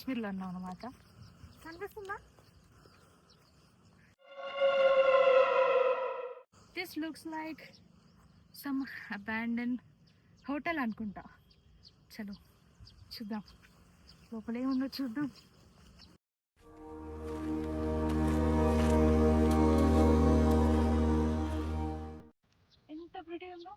కాశ్మీర్లో ఉన్నాం అనమాట. కనిపిస్తుందా? This looks like some abandon hotel అనుకుంటా. చలో చూద్దాం, లోపల ఏముందో చూద్దాం. ఎంత ప్రిటీ ఉందో.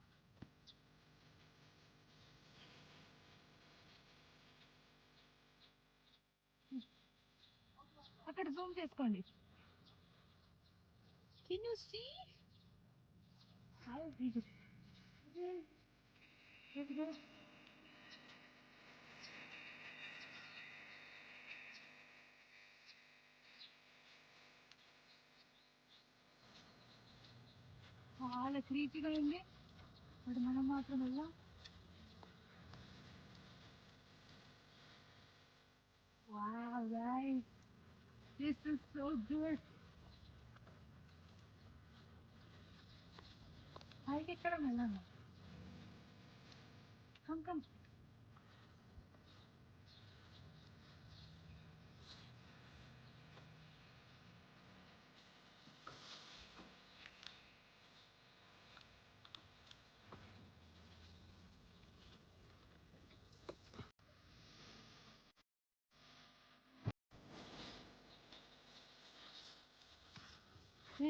అక్కడ జూమ్ చేసుకోండి. Can you see how big it is? చాలా క్రీపీగా ఉంది. బట్ మనం మాత్రం వెళ్దాం. Wow, guys, this is so good. పైకి ఎక్కడ వెళ్ళాను. Come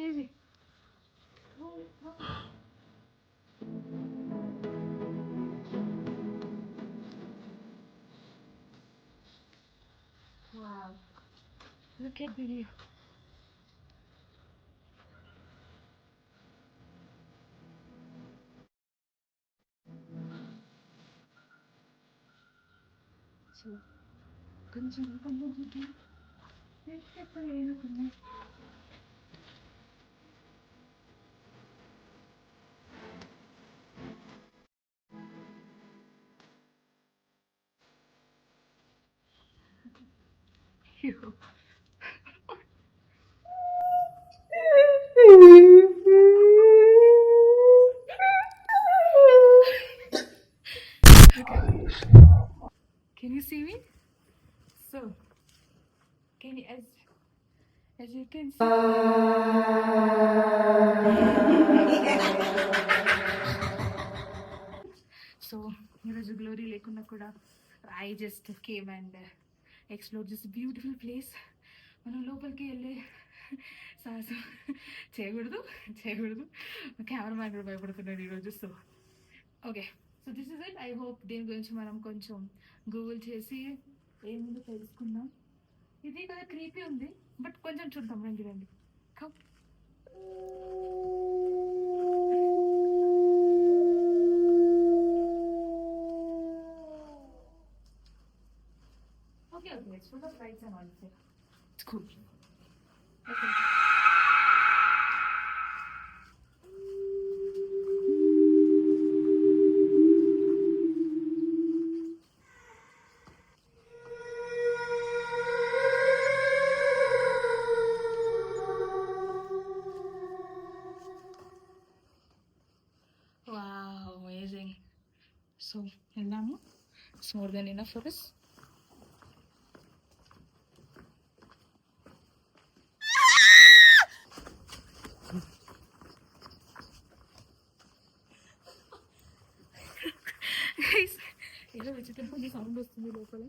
easy. Wow, look at the view. So, కొంచెం ఏనుకున్నాయి. Can you see me? So, can you, as you can see. So, ఈరోజు గ్లోరీ లేకుండా కూడా I just came and explore this beautiful place. మనం లోపలికి వెళ్ళే సాహసం చేయకూడదు. కెమెరామ్యాన్ కూడా భయపడుతున్నాడు ఈరోజు. So okay, so this is it. I hope దీని గురించి మనం కొంచెం గూగుల్ చేసి ఏముందో తెలుసుకుందాం. ఇది కదా క్రీపీ ఉంది, బట్ కొంచెం చూద్దాం. రండి come. Okay, let's put the lights on also. It's cool. Okay. Wow, amazing. So, now it's more than enough for us. ఏదో విచిత్రమైన సౌండ్ వస్తుంది లోపల.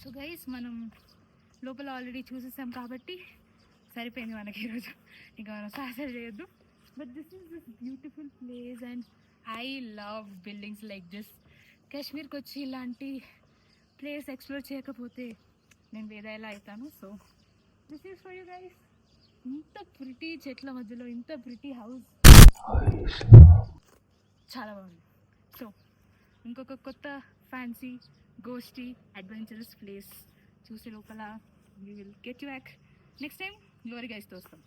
సో గైస్, మనం లోపల ఆల్రెడీ చూసేసాం కాబట్టి సరిపోయింది మనకి ఈరోజు. ఇంకా మనం సాహసాలు చేయొద్దు. But this beautiful place and I love buildings like this. కాశ్మీర్కి వచ్చి ఇలాంటి ప్లేస్ ఎక్స్ప్లోర్ చేయకపోతే నేను వేదాయిలా అవుతాను. So this is for you guys. ఇంత ప్రిటీ చెట్ల మధ్యలో ఇంత ప్రిటీ హౌస్, చాలా బాగుంది. సో ఇంకొక కొత్త ఫ్యాన్సీ గోస్టీ అడ్వెంచరస్ ప్లేస్ చూసే లోపల we will get you back next time. Glory గైస్తో వస్తాం.